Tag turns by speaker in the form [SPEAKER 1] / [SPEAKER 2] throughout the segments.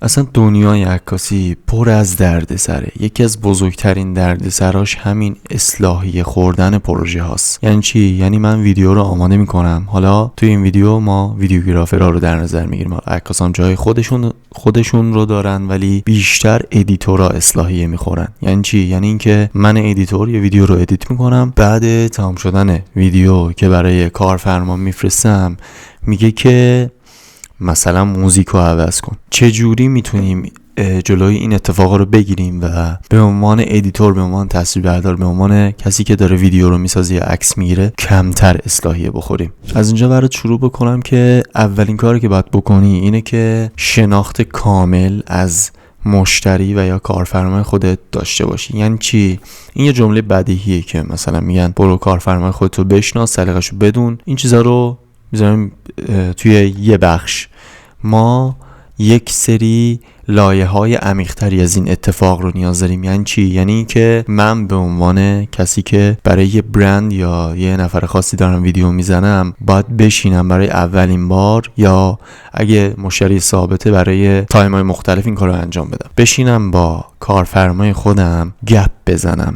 [SPEAKER 1] اصلا دنیای عکاسی پر از دردسره. یکی از بزرگترین دردسراش همین اصلاحی خوردن پروژه هاست. یعنی چی؟ یعنی من ویدیو رو آماده میکنم، حالا توی این ویدیو ما ویدیوگرافرها رو در نظر میگیریم، عکاسان جای خودشون رو دارن، ولی بیشتر ادیتورها اصلاحیه میخورن. یعنی چی؟ یعنی اینکه من ادیتور یه ویدیو رو ادیت میکنم، بعد تمام شدن ویدیو که برای کارفرما میفرستم میگه که مثلا موزیک رو عوض کن. چجوری میتونیم جلوی این اتفاق رو بگیریم و به عنوان ادیتور، به عنوان تصویربردار، به عنوان کسی که داره ویدیو رو میسازه یا عکس میگیره کمتر اصلاحیه بخوریم؟ از اینجا برات شروع بکنم که اولین کاری که باید بکنی اینه که شناخت کامل از مشتری و یا کارفرمای خودت داشته باشی. یعنی چی؟ این یه جمله بدیهیه که مثلا میگن برو کارفرمای خودتو بشناس، سلیقه‌شو بدون. این چیزا رو میذاریم توی یه بخش. ما یک سری لایه‌های عمیق‌تری از این اتفاق رو نیاز داریم. یعنی چی؟ یعنی که من به عنوان کسی که برای یه برند یا یه نفر خاصی دارم ویدیو میزنم، باید بشینم برای اولین بار، یا اگه مشتری ثابته برای تایم‌های مختلف این کار رو انجام بدم، بشینم با کارفرمای خودم گپ بزنم.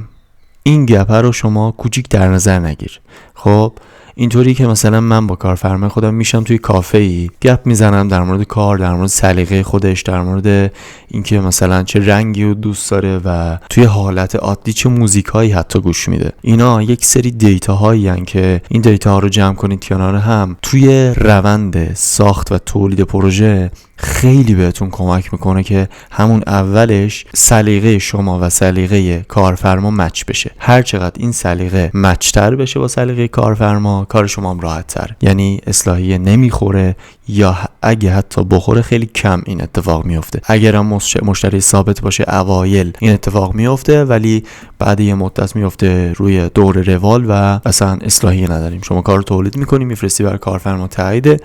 [SPEAKER 1] این گپ رو شما کوچیک در نظر نگیر. خب اینطوری که مثلا من با کارفرمای خودم میشم توی کافه‌ای گپ میزنم در مورد کار، در مورد سلیقه خودش، در مورد اینکه مثلا چه رنگی رو دوست داره و توی حالت عادی چه موزیکایی حتی گوش میده. اینا یک سری دیتاهایی هستن که این دیتاها رو جمع کنید کنار هم، توی روند ساخت و تولید پروژه خیلی بهتون کمک میکنه که همون اولش سلیقه شما و سلیقه کارفرما مچ بشه. هر چقدر این سلیقه مچ‌تر بشه با سلیقه کارفرما، کار شما هم راحت تر. یعنی اصلاحیه نمیخوره، یا اگه حتی بخوره خیلی کم این اتفاق میفته. اگر هم مشتری ثابت باشه اوایل این اتفاق میفته، ولی بعد یه مدت میفته روی دور روال و اصلا اصلاحیه نداریم. شما کار رو تولید میکنی، میفرستی برای کارفرما، تایید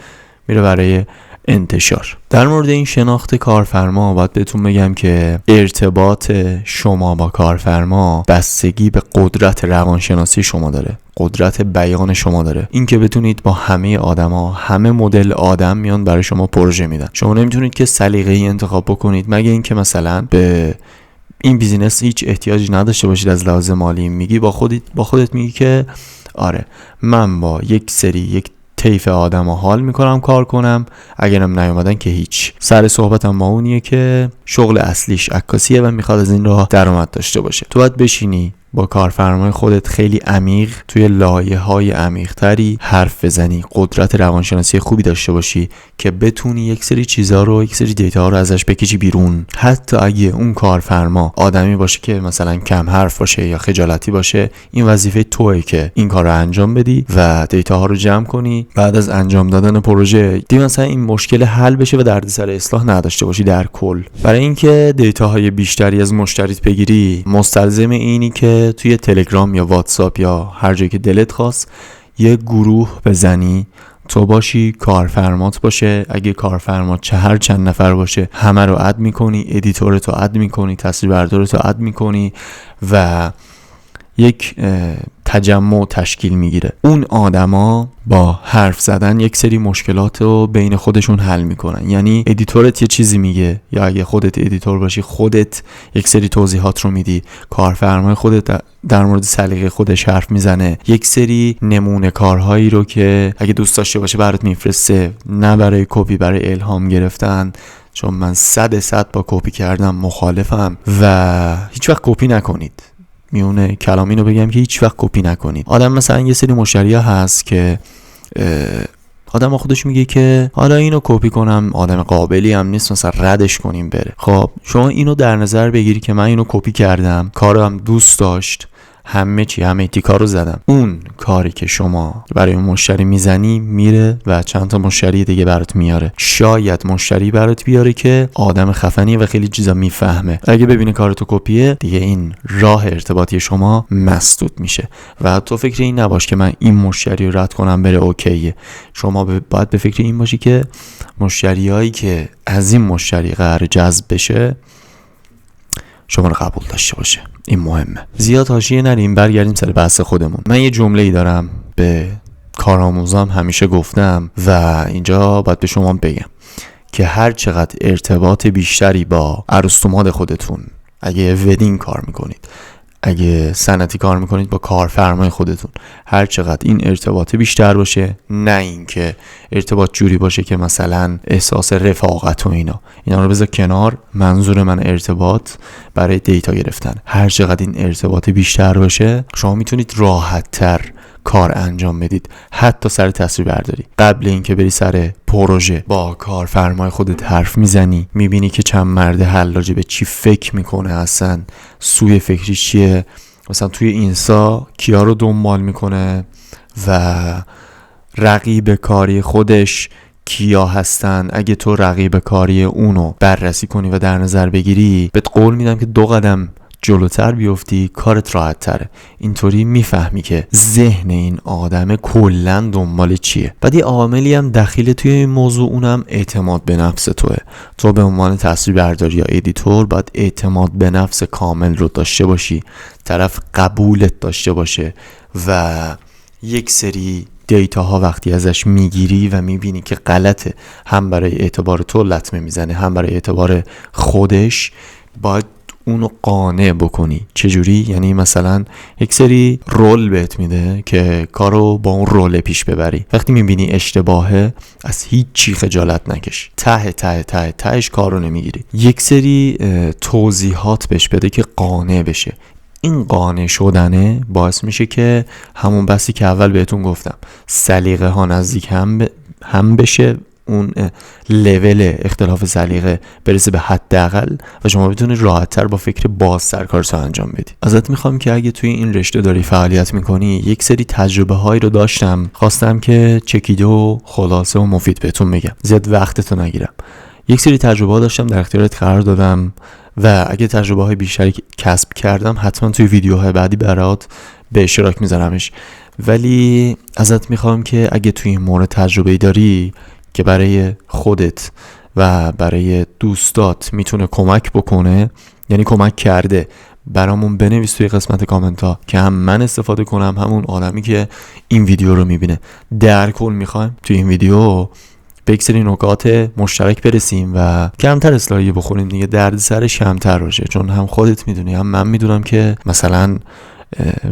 [SPEAKER 1] میره برای انتشار. در مورد این شناخت کارفرما باید بهتون بگم که ارتباط شما با کارفرما بستگی به قدرت روانشناسی شما داره، قدرت بیان شما داره. این که بتونید با همه آدما، همه مدل آدم میان برای شما پروژه میدن. شما نمیتونید که سلیقه‌ای انتخاب بکنید، مگه اینکه مثلا به این بیزینس هیچ احتیاجی نداشته باشید از لحاظ مالی. میگی با خودت میگی که آره من با یک طیف آدم ها حال میکنم کار کنم، اگرم نیومدن که هیچ. سر صحبتم با اونیه که شغل اصلیش عکاسیه و میخواد از این راه درآمد داشته باشه. تو باید بشینی با کارفرمای خودت خیلی عمیق، توی لایه‌های عمیق‌تری حرف بزنی، قدرت روانشناسی خوبی داشته باشی که بتونی یک سری چیزا رو، یک سری دیتا رو ازش بکشی بیرون. حتی اگه اون کارفرما آدمی باشه که مثلا کم حرف باشه یا خجالتی باشه، این وظیفه توئه که این کار رو انجام بدی و دیتا رو جمع کنی. بعد از انجام دادن پروژه دی مثلا این مشکل حل بشه و دردسر اصلاح نداشته باشی در کل. برای اینکه دیتاهای بیشتری از مشتریت بگیری، مستلزم اینی که توی تلگرام یا واتساپ یا هر جایی که دلت خواست یه گروه بزنی، تو باشی، کارفرمات باشه، اگه کارفرما چند نفر باشه همه رو اد میکنی، ادیتورتو اد میکنی، تصویربردارتو اد میکنی و یک تجمع تشکیل میگیره. اون آدما با حرف زدن یک سری مشکلات رو بین خودشون حل میکنن. یعنی ادیتورت یه چیزی میگه، یا اگه خودت ادیتور باشی خودت یک سری توضیحات رو میدی، کارفرمای خودت در مورد سلیقه خودش حرف میزنه، یک سری نمونه کارهایی رو که اگه دوست داشته باشه برات میفرسته، نه برای کپی، برای الهام گرفتن. چون من 100% با کپی کردم مخالفم و هیچ وقت کپی نکنید. میونه کلام اینو بگم که هیچ وقت کپی نکنید. آدم مثلا یه سری مشتری‌ها هست که آدم خودش میگه که حالا اینو کپی کنم آدم قابلی هم نیست، مثلا ردش کنیم بره. خب شما اینو در نظر بگیری که من اینو کپی کردم، کارم دوست داشت، همه تیکا رو زدم. اون کاری که شما برای اون مشتری میزنی میره و چند تا مشتری دیگه برات میاره. شاید مشتری برات بیاره که آدم خفنیه و خیلی چیزا میفهمه. اگه ببینه کارتو کپیه، دیگه این راه ارتباطی شما مسدود میشه و تو فکر این نباش که من این مشتری رو رد کنم بره اوکیه. شما باید به فکر این باشی که مشتریایی که از این مشتری قرار جذب بشه شما رو قبول داشته باشه. این مهمه. زیاد حاشیه نریم، برگردیم سر بحث خودمون. من یه جمله‌ای دارم به کارآموزام همیشه گفتم و اینجا باید به شما بگم که هر چقدر ارتباط بیشتری با عروستوماد خودتون، اگه ودینگ کار میکنید، اگه صنعتی کار میکنید، با کارفرمای خودتون، هر چقدر این ارتباط بیشتر باشه، نه اینکه ارتباط جوری باشه که مثلا احساس رفاقت و اینا رو بذار کنار. منظور من ارتباط برای دیتا گرفتن، هر چقدر این ارتباط بیشتر باشه شما میتونید راحت تر کار انجام بدید. حتی سر تصویر برداری، قبل اینکه بری سر پروژه با کارفرمای خودت حرف میزنی، میبینی که چند مرد حلاجه به چی فکر میکنه، اصلا سوی فکری چیه، مثلا توی اینستا کیا رو دنبال میکنه و رقیب کاری خودش کیا هستن. اگه تو رقیب کاری اونو بررسی کنی و در نظر بگیری، بهت قول میدم که 2 قدم جلوتر بیفتی، کارت راحت تره. اینطوری میفهمی که ذهن این آدم کلن دنبال چیه. بعد یه عاملی هم دخیل توی این موضوع، اونم اعتماد به نفس توه. تو به عنوان تصویربردار یا ادیتور باید اعتماد به نفس کامل رو داشته باشی، طرف قبولت داشته باشه و یک سری دیتا ها وقتی ازش میگیری و میبینی که غلطه، هم برای اعتبار تو لطمه میزنه، هم برای اعتبار خودش، باید اونو قانع بکنی. چجوری؟ یعنی مثلا یک سری رول بهت میده که کارو با اون رول پیش ببری. وقتی میبینی اشتباهه، از هیچ چی خجالت نکش، تهش کارو نمیگیری. یک سری توضیحات بهش بده که قانع بشه. این قانع شدنه باعث میشه که همون بسی که اول بهتون گفتم، سلیقه ها نزدیک هم بشه، اون لول اختلاف سلیقه برسه به حداقل و شما بتونید راحت‌تر با فکر بازتر کارتو انجام بدید. ازت میخوام که اگه توی این رشته داری فعالیت میکنی، یک سری تجربه هایی رو داشتم، خواستم که چکیده و خلاصه و مفید بهتون بگم، زیاد وقتتو نگیرم. یک سری تجربه ها داشتم، در اختیارت قرار دادم و اگه تجربه های بیشتری کسب کردم حتما توی ویدیوهای بعدی برات به اشتراک میذارمش. ولی ازت میخوام که اگه توی این مورد تجربه داری که برای خودت و برای دوستات میتونه کمک بکنه، یعنی کمک کرده، برامون بنویس توی قسمت کامنت ها که هم من استفاده کنم، همون آدمی که این ویدیو رو میبینه. در کل میخوایم توی این ویدیو به یک سری نکات مشترک برسیم و کمتر اصلاحیه بخوریم دیگه، درد سرش کمتر باشه. چون هم خودت میدونی هم من میدونم که مثلا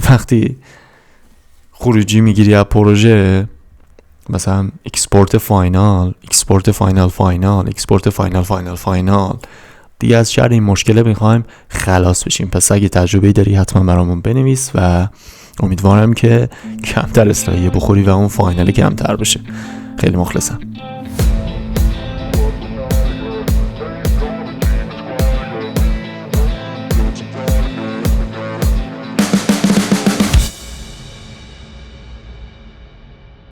[SPEAKER 1] وقتی خروجی میگیری از پروژه، مثلا اکسپورت فاینال دیگه، از شر این مشکله میخوایم خلاص بشیم. پس اگه تجربه داری حتما برامون بنویس و امیدوارم که کمتر اصلاحیه بخوری و اون فاینال کمتر بشه. خیلی مخلصم.